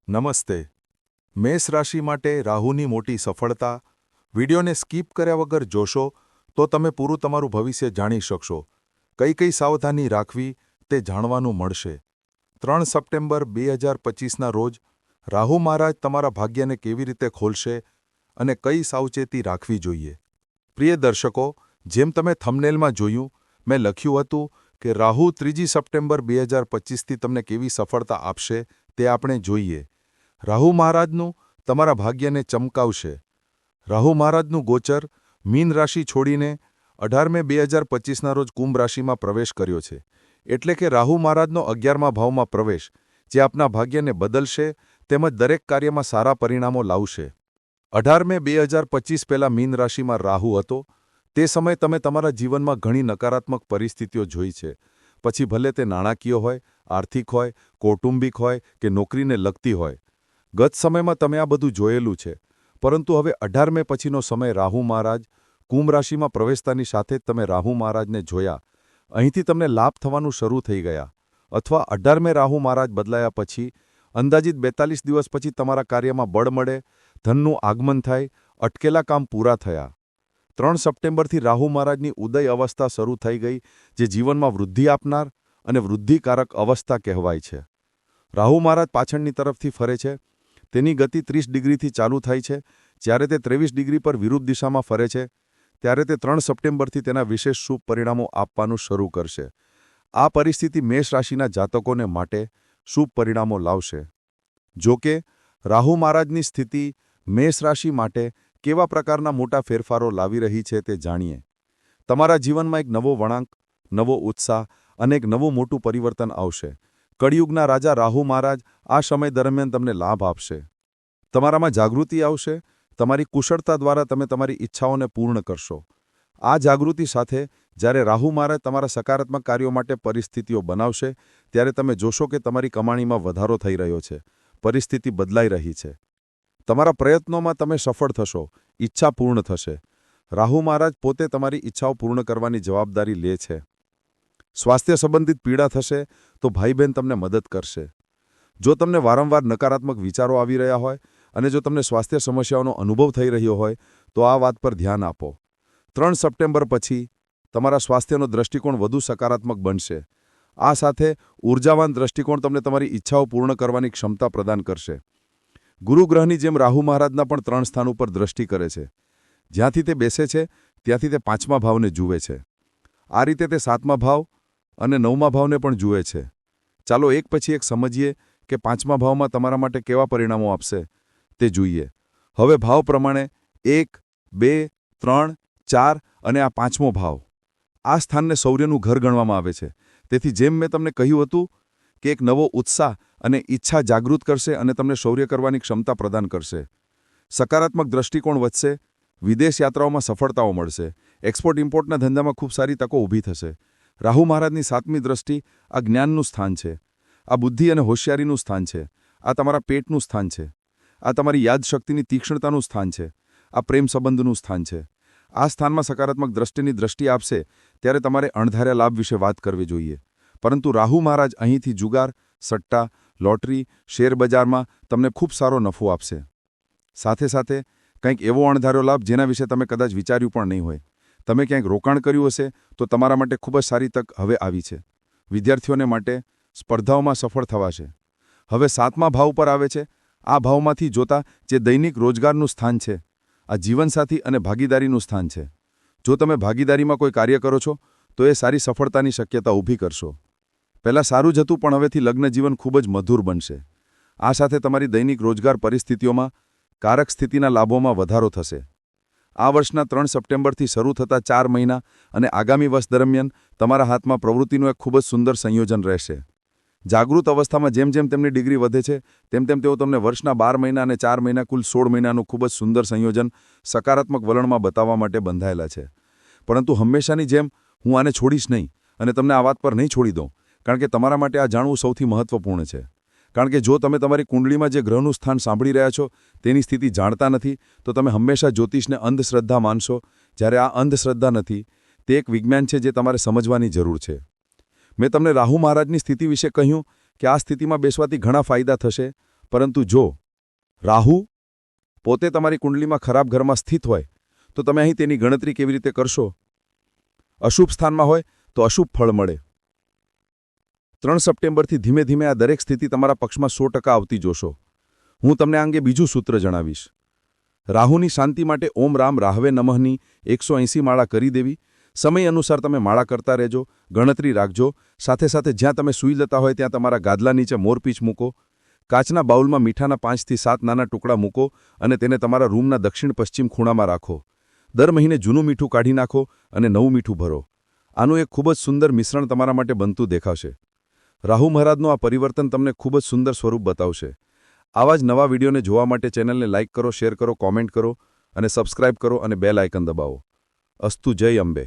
નમસ્તે. મેષ રાશિ માટે રાહુની મોટી સફળતા. વિડીયોને સ્કીપ કર્યા વગર જોશો તો તમે પૂરું તમારું ભવિષ્ય જાણી શકશો. કઈ કઈ સાવધાની રાખવી તે જાણવાનું મળશે. 3 સપ્ટેમ્બર 2025ના રોજ રાહુ મહારાજ તમારા ભાગ્યને કેવી રીતે ખોલશે અને કઈ સાવચેતી રાખવી જોઈએ. પ્રિય દર્શકો, જેમ તમે થંબનેલમાં જોયું, મેં લખ્યું હતું કે રાહુ 3 સપ્ટેમ્બર 2025થી તમને કેવી સફળતા આપશે તે આપણે જોઈએ. રાહુ મહારાજનું તમારા ભાગ્યને ચમકાવશે. રાહુ મહારાજનું ગોચર મીન રાશિ છોડીને 18 મે 2025ના રોજ કુંભ રાશિમાં પ્રવેશ કર્યો છે. એટલે કે રાહુ મહારાજનો 11મા ભાવમાં પ્રવેશ, જે આપના ભાગ્યને બદલશે તેમજ દરેક કાર્યમાં સારા પરિણામો લાવશે. 18 મે 2025 પહેલાં મીન રાશિમાં રાહુ હતો. તે સમયે તમે તમારા જીવનમાં ઘણી નકારાત્મક પરિસ્થિતિઓ જોઈ છે. પછી ભલે તે નાણાકીય હોય, આર્થિક હોય, કૌટુંબિક હોય કે નોકરીને લગતી હોય. ગત સમયમાં તમે આ બધું જોયેલું છે. પરંતુ હવે 18 મે પછીનો સમય રાહુ મહારાજ કુંભ રાશિમાં પ્રવેશતાની સાથે જ તમે રાહુ મહારાજને જોયા. અહીંથી તમને લાભ થવાનું શરૂ થઈ ગયા. અથવા 18 મે રાહુ મહારાજ બદલાયા પછી અંદાજિત 42 દિવસ પછી તમારા કાર્યમાં બળ મળે, ધનનું આગમન થાય, અટકેલા કામ પૂરા થયા. 3 સપ્ટેમ્બરથી રાહુ મહારાજની ઉદય અવસ્થા શરૂ થઈ ગઈ, જે જીવનમાં વૃદ્ધિ આપનાર અને વૃદ્ધિકારક અવસ્થા કહેવાય છે. રાહુ મહારાજ પાછળની તરફથી ફરે છે. તેની ગતિ 30 ડિગ્રીથી ચાલુ થાય છે. જ્યારે તે 23 ડિગ્રી પર વિરુદ્ધ દિશામાં ફરે છે, ત્યારે તે 3 સપ્ટેમ્બરથી તેના વિશેષ શુભ પરિણામો આપવાનું શરૂ કરશે. આ પરિસ્થિતિ મેષ રાશિના જાતકોને માટે શુભ પરિણામો લાવશે. જો કે રાહુ મહારાજની સ્થિતિ મેષ રાશિ માટે કેવા પ્રકારના મોટા ફેરફારો લાવી રહી છે તે જાણીએ. તમારા જીવનમાં એક નવો વળાંક, નવો ઉત્સાહ અને એક નવું મોટું પરિવર્તન આવશે. કળિયુગના રાજા રાહુ મહારાજ આ સમય દરમિયાન તમને લાભ આપશે. તમારામાં જાગૃતિ આવશે. તમારી કુશળતા દ્વારા તમે તમારી ઈચ્છાઓને પૂર્ણ કરશો. આ જાગૃતિ સાથે જ્યારે રાહુ મહારાજ તમારા સકારાત્મક કાર્યો માટે પરિસ્થિતિઓ બનાવશે, ત્યારે તમે જોશો કે તમારી કમાણીમાં વધારો થઈ રહ્યો છે. પરિસ્થિતિ બદલાઈ રહી છે. તમારા પ્રયત્નોમાં તમે સફળ થશો. ઈચ્છા પૂર્ણ થશે. રાહુ મહારાજ પોતે તમારી ઈચ્છાઓ પૂર્ણ કરવાની જવાબદારી લે છે. સ્વાસ્થ્ય સંબંધિત પીડા થશે તો ભાઈ બહેન તમને મદદ કરશે. જો તમને વારંવાર નકારાત્મક વિચારો આવી રહ્યા હોય અને જો તમને સ્વાસ્થ્ય સમસ્યાઓનો અનુભવ થઈ રહ્યો હોય તો આ વાત પર ધ્યાન આપો. 3 સપ્ટેમ્બર પછી તમારા સ્વાસ્થ્યનો દૃષ્ટિકોણ વધુ સકારાત્મક બનશે. આ સાથે ઉર્જાવાન દૃષ્ટિકોણ તમને તમારી ઈચ્છાઓ પૂર્ણ કરવાની ક્ષમતા પ્રદાન કરશે. ગુરુ ગ્રહની જેમ રાહુ મહારાજના પણ 3 સ્થાન ઉપર દૃષ્ટિ કરે છે. જ્યાંથી તે બેસે છે ત્યાંથી તે 5મા ભાવને જુએ છે. આ રીતે તે 7મા ભાવ અને 9મા ભાવને પણ જુએ છે. ચાલો એક પછી એક સમજીએ કે 5મા ભાવમાં તમારા માટે કેવા પરિણામો આપશે તે જોઈએ. હવે ભાવ પ્રમાણે 1, 2, 3, 4 અને આ 5મો ભાવ. આ સ્થાનને શૌર્યનું ઘર ગણવામાં આવે છે. તેથી જેમ મેં તમને કહ્યું હતું કે એક નવો ઉત્સાહ અને ઈચ્છા જાગૃત કરશે અને તમને શૌર્ય કરવાની ક્ષમતા પ્રદાન કરશે. સકારાત્મક દૃષ્ટિકોણ વધશે. વિદેશ યાત્રાઓમાં સફળતાઓ મળશે. એક્સપોર્ટ ઇમ્પોર્ટના ધંધામાં ખૂબ સારી તકો ઊભી થશે. રાહુ મહારાજની 7મી દ્રષ્ટિ આ જ્ઞાનનું સ્થાન છે. આ બુદ્ધિ અને હોશિયારીનું સ્થાન છે. આ તમારા પેટનું સ્થાન છે. આ તમારી યાદશક્તિની તીક્ષ્ણતાનું સ્થાન છે. આ પ્રેમ સંબંધનું સ્થાન છે. આ સ્થાનમાં સકારાત્મક દ્રષ્ટિની દ્રષ્ટિ આપશે ત્યારે તમારે અણધાર્યા લાભ વિશે વાત કરવી જોઈએ. પરંતુ રાહુ મહારાજ અહીંથી જુગાર, સટ્ટા, લોટરી, શેરબજારમાં તમને ખૂબ સારો નફો આપશે. સાથે સાથે કંઈક એવો અણધાર્યો લાભ જેના વિશે તમે કદાચ વિચાર્યું પણ નહીં હોય. તમે ક્યાંક રોકાણ કર્યું હશે તો તમારા માટે ખૂબ જ સારી તક હવે આવી છે. વિદ્યાર્થીઓને માટે સ્પર્ધાઓમાં સફળ થવાશે. હવે 7મા ભાવ પર આવે છે. આ ભાવમાંથી જોતા જે દૈનિક રોજગારનું સ્થાન છે, આ જીવનસાથી અને ભાગીદારીનું સ્થાન છે. જો તમે ભાગીદારીમાં કોઈ કાર્ય કરો છો તો એ સારી સફળતાની શક્યતા ઊભી કરશો. પહેલાં સારું જ હતું, પણ હવેથી લગ્ન જીવન ખૂબ જ મધુર બનશે. આ સાથે તમારી દૈનિક રોજગાર પરિસ્થિતિઓમાં કારક સ્થિતિના લાભોમાં વધારો થશે. આ વર્ષના 3 સપ્ટેમ્બરથી શરૂ થતા 4 મહિના અને આગામી વર્ષ દરમિયાન તમારા હાથમાં પ્રવૃત્તિનું એક ખૂબ જ સુંદર સંયોજન રહેશે. જાગૃત અવસ્થામાં જેમ જેમ તેમની ડિગ્રી વધે છે તેમ તેમ તેઓ તમને વર્ષના 12 મહિના અને 4 મહિના કુલ 16 મહિનાનું ખૂબ જ સુંદર સંયોજન સકારાત્મક વલણમાં બતાવવા માટે બંધાયેલા છે. પરંતુ હંમેશાની જેમ હું આને છોડીશ નહીં અને તમને આ વાત પર નહીં છોડી દઉં, કારણ કે તમારા માટે આ જાણવું સૌથી મહત્વપૂર્ણ છે. કારણ કે જો તમે તમારી કુંડળીમાં જે ગ્રહનું સ્થાન સાંભળી રહ્યા છો તેની સ્થિતિ જાણતા નથી તો તમે હંમેશા જ્યોતિષને અંધશ્રદ્ધા માનશો, જ્યારે આ અંધશ્રદ્ધા નથી, તે એક વિજ્ઞાન છે જે તમારે સમજવાની જરૂર છે. મેં તમને રાહુ મહારાજની સ્થિતિ વિશે કહ્યું કે આ સ્થિતિમાં બેસવાથી ઘણા ફાયદા થશે, પરંતુ જો રાહુ પોતે તમારી કુંડલીમાં ખરાબ ઘરમાં સ્થિત હોય તો તમે અહીં તેની ગણતરી કેવી રીતે કરશો? અશુભ સ્થાનમાં હોય તો અશુભ ફળ મળે. 3 સપ્ટેમ્બરથી ધીમે ધીમે આ દરેક સ્થિતિ તમારા પક્ષમાં 100% આવતી જોશો. હું તમને આ અંગે બીજું સૂત્ર જણાવીશ. રાહુની શાંતિ માટે ઓમ રામ રાહવે નમઃની 180 માળા કરી દેવી. સમય અનુસાર તમે માળા કરતા રહેજો, ગણતરી રાખજો. સાથે સાથે જ્યાં તમે સૂઈ જતા હોય ત્યાં તમારા ગાદલા નીચે મોરપીંછ મૂકો. કાચના બાઉલમાં મીઠાના 5 થી 7 નાના ટુકડા મૂકો અને તેને તમારા રૂમના દક્ષિણ પશ્ચિમ ખૂણામાં રાખો. દર મહિને જૂનું મીઠું કાઢી નાખો અને નવું મીઠું ભરો. આનું એક ખૂબ જ સુંદર મિશ્રણ તમારા માટે બનતું દેખાશે. રાહુ મહારાજનું આ પરિવર્તન તમને ખૂબ જ સુંદર સ્વરૂપ બતાવશે. આવા જ નવા વિડીયોને જોવા માટે ચેનલને લાઇક કરો, શેર કરો, કોમેન્ટ કરો અને સબસ્ક્રાઇબ કરો અને બેલ આઇકન દબાવો. અસ્તુ. જય અંબે.